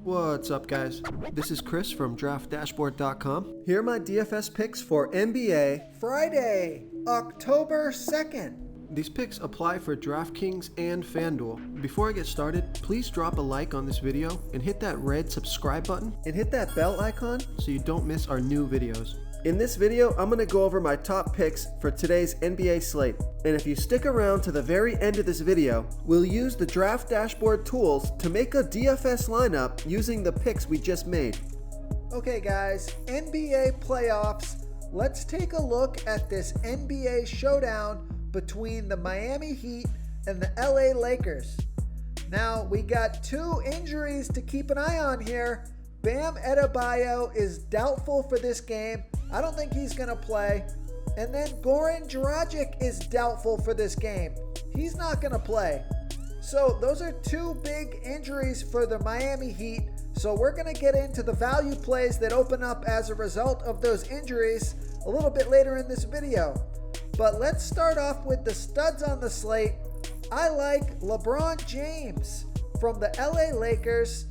What's up, guys? This is Chris from DraftDashboard.com. Here are my DFS picks for NBA Friday, October 2nd. These picks apply for DraftKings and FanDuel. Before I get started, please drop a like on this video and hit that red subscribe button and hit that bell icon so you don't miss our new videos. In this video, I'm going to go over my top picks for today's NBA slate. And if you stick around to the very end of this video, we'll use the Draft Dashboard tools to make a DFS lineup using the picks we just made. Okay guys, NBA playoffs. Let's take a look at this NBA showdown between the Miami Heat and the LA Lakers. Now, we got two injuries to keep an eye on here. Bam Adebayo is doubtful for this game. I don't think he's going to play. And then Goran Dragic is doubtful for this game. He's not going to play. So those are two big injuries for the Miami Heat. So we're going to get into the value plays that open up as a result of those injuries a little bit later in this video. But let's start off with the studs on the slate. I like LeBron James from the LA Lakers.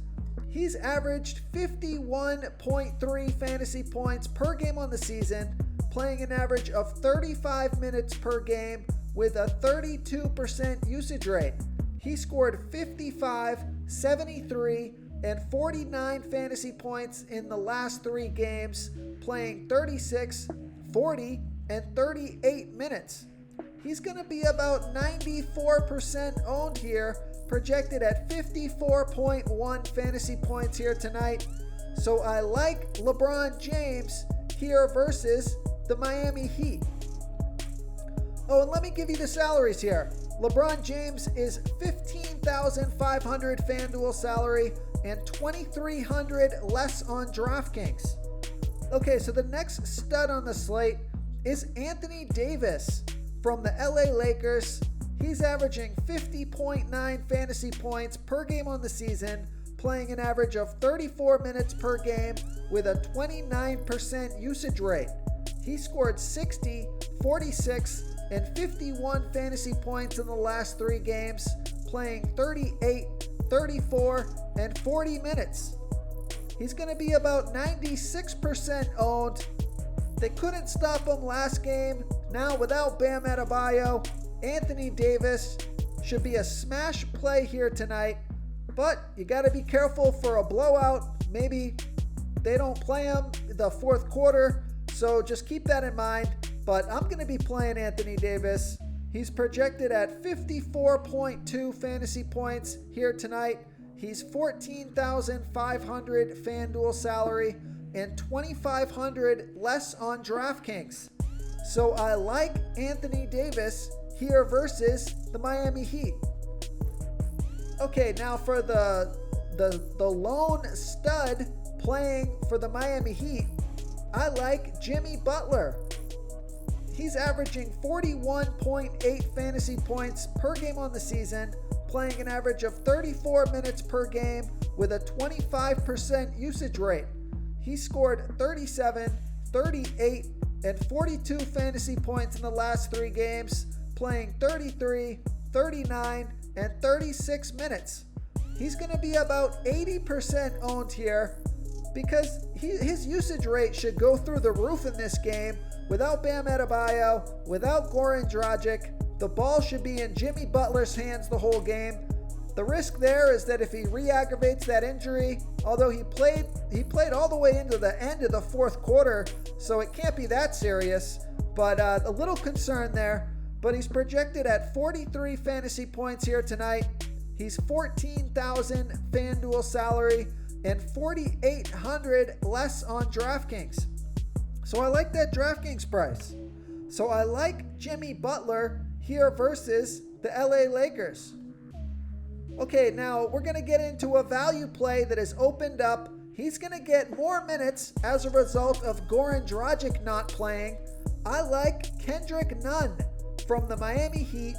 He's averaged 51.3 fantasy points per game on the season, playing an average of 35 minutes per game with a 32% usage rate. He scored 55, 73, and 49 fantasy points in the last three games, playing 36, 40, and 38 minutes. He's going to be about 94% owned here, projected at 54.1 fantasy points here tonight. So I like LeBron James here versus the Miami Heat. Oh, and let me give you the salaries here. LeBron James is $15,500 FanDuel salary and $2,300 less on DraftKings. Okay, so the next stud on the slate is Anthony Davis from the LA Lakers. He's averaging 50.9 fantasy points per game on the season, playing an average of 34 minutes per game with a 29% usage rate. He scored 60, 46, and 51 fantasy points in the last three games, playing 38, 34, and 40 minutes. He's going to be about 96% owned. They couldn't stop him last game. Now without Bam Adebayo, Anthony Davis should be a smash play here tonight, but you got to be careful for a blowout. Maybe they don't play him the fourth quarter, so just keep that in mind. But I'm going to be playing Anthony Davis. He's projected at 54.2 fantasy points here tonight. He's $14,500 FanDuel salary and $2,500 less on DraftKings. So I like Anthony Davis here versus the Miami Heat. Okay, now for the lone stud playing for the Miami Heat, I like Jimmy Butler. He's averaging 41.8 fantasy points per game on the season, playing an average of 34 minutes per game with a 25% usage rate. He scored 37, 38, and 42 fantasy points in the last three games, playing 33, 39, and 36 minutes. He's going to be about 80% owned here because his usage rate should go through the roof in this game. Without Bam Adebayo, without Goran Dragic, the ball should be in Jimmy Butler's hands the whole game. The risk there is that if he re-aggravates that injury, although he played all the way into the end of the fourth quarter, so it can't be that serious, but a little concern there. But he's projected at 43 fantasy points here tonight. He's $14,000 FanDuel salary and $4,800 less on DraftKings. So I like that DraftKings price. So I like Jimmy Butler here versus the LA Lakers. Okay, now we're going to get into a value play that has opened up. He's going to get more minutes as a result of Goran Dragic not playing. I like Kendrick Nunn from the Miami Heat.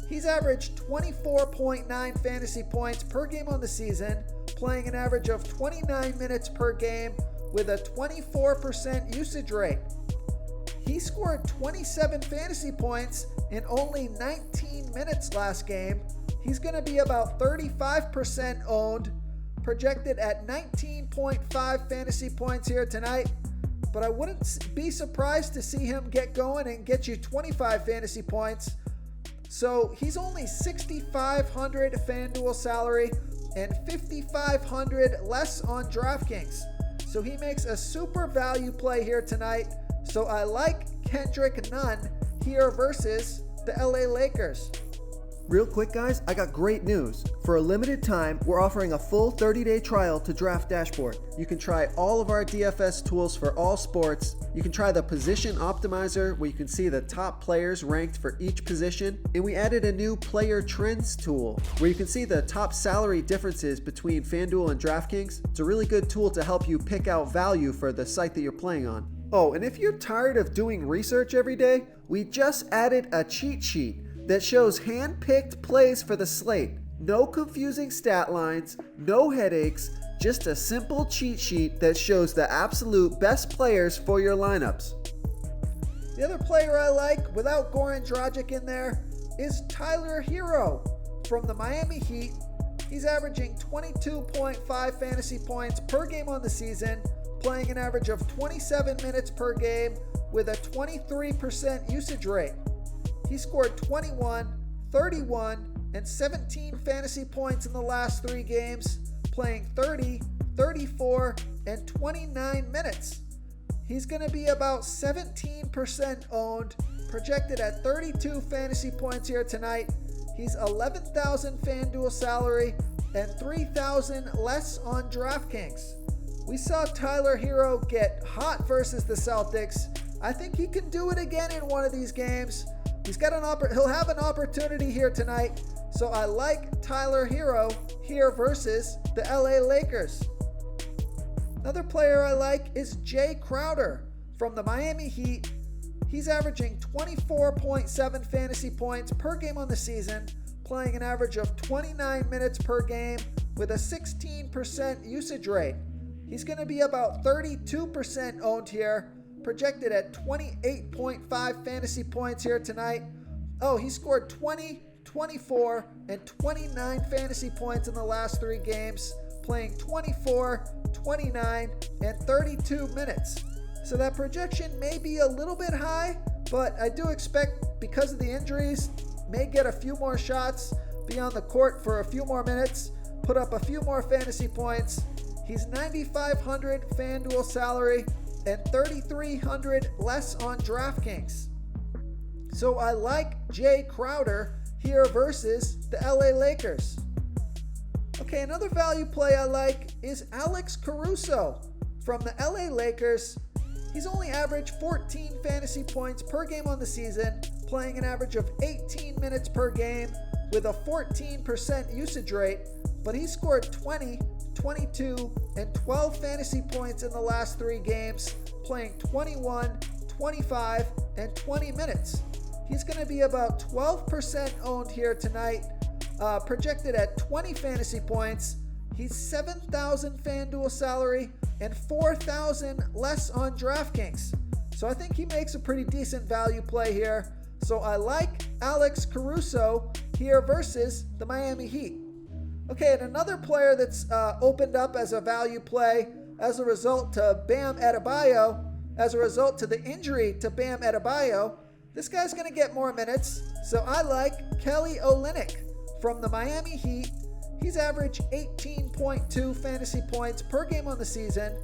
He's averaged 24.9 fantasy points per game on the season, playing an average of 29 minutes per game with a 24% usage rate. He scored 27 fantasy points in only 19 minutes last game. He's going to be about 35% owned, projected at 19.5 fantasy points here tonight. But I wouldn't be surprised to see him get going and get you 25 fantasy points. So he's only 6,500 FanDuel salary and 5,500 less on DraftKings. So he makes a super value play here tonight. So I like Kendrick Nunn here versus the LA Lakers. Real quick, guys, I got great news. For a limited time, we're offering a full 30-day trial to Draft Dashboard. You can try all of our DFS tools for all sports. You can try the Position Optimizer, where you can see the top players ranked for each position. And we added a new Player Trends tool, where you can see the top salary differences between FanDuel and DraftKings. It's a really good tool to help you pick out value for the site that you're playing on. Oh, and if you're tired of doing research every day, we just added a cheat sheet that shows hand-picked plays for the slate. No confusing stat lines, no headaches, just a simple cheat sheet that shows the absolute best players for your lineups. The other player I like, without Goran Dragic in there, is Tyler Hero from the Miami Heat. He's averaging 22.5 fantasy points per game on the season, playing an average of 27 minutes per game with a 23% usage rate. He scored 21, 31, and 17 fantasy points in the last 3 games, playing 30, 34, and 29 minutes. He's going to be about 17% owned, projected at 32 fantasy points here tonight. He's 11,000 FanDuel salary and 3,000 less on DraftKings. We saw Tyler Hero get hot versus the Celtics. I think he can do it again in one of these games. He'll have an opportunity here tonight, so I like Tyler Hero here versus the LA Lakers. Another player I like is Jay Crowder from the Miami Heat. He's averaging 24.7 fantasy points per game on the season, playing an average of 29 minutes per game with a 16% usage rate. He's going to be about 32% owned here, projected at 28.5 fantasy points here tonight. Oh, he scored 20, 24, and 29 fantasy points in the last 3 games, playing 24, 29, and 32 minutes. So that projection may be a little bit high, but I do expect, because of the injuries, may get a few more shots, be on the court for a few more minutes, put up a few more fantasy points. He's 9,500 FanDuel salary and 3,300 less on DraftKings. So I like Jay Crowder here versus the LA Lakers. Okay, another value play I like is Alex Caruso from the LA Lakers. He's only averaged 14 fantasy points per game on the season, playing an average of 18 minutes per game with a 14% usage rate, but he scored 20, 22, and 12 fantasy points in the last 3 games, playing 21, 25, and 20 minutes. He's going to be about 12% owned here tonight, projected at 20 fantasy points. He's 7,000 FanDuel salary and 4,000 less on DraftKings. So I think he makes a pretty decent value play here. So I like Alex Caruso here versus the Miami Heat. Okay, and another player that's opened up as a value play as a result to as a result to the injury to Bam Adebayo, this guy's going to get more minutes. So I like Kelly Olynyk from the Miami Heat. He's averaged 18.2 fantasy points per game on the season,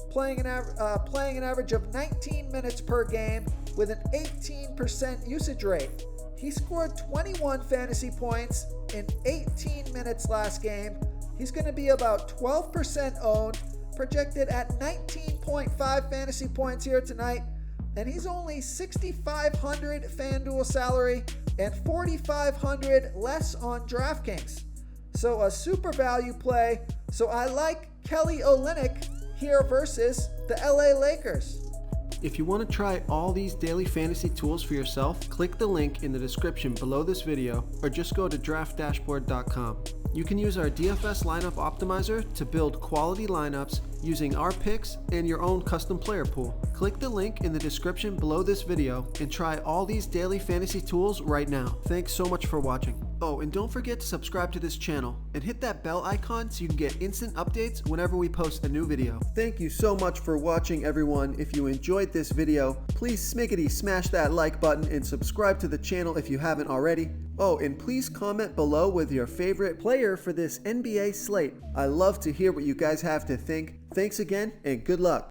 playing an average of 19 minutes per game with an 18% usage rate. He scored 21 fantasy points in 18 minutes last game. He's going to be about 12% owned, projected at 19.5 fantasy points here tonight. And he's only 6,500 FanDuel salary and 4,500 less on DraftKings. So a super value play. So I like Kelly Olynyk here versus the LA Lakers. If you want to try all these daily fantasy tools for yourself, click the link in the description below this video or just go to draftdashboard.com. You can use our DFS lineup optimizer to build quality lineups using our picks and your own custom player pool. Click the link in the description below this video and try all these daily fantasy tools right now. Thanks so much for watching. Oh, and don't forget to subscribe to this channel and hit that bell icon so you can get instant updates whenever we post a new video. Thank you so much for watching, everyone. If you enjoyed this video, please smiggity smash that like button and subscribe to the channel if you haven't already. Oh, and please comment below with your favorite player for this NBA slate. I love to hear what you guys have to think. Thanks again, and good luck.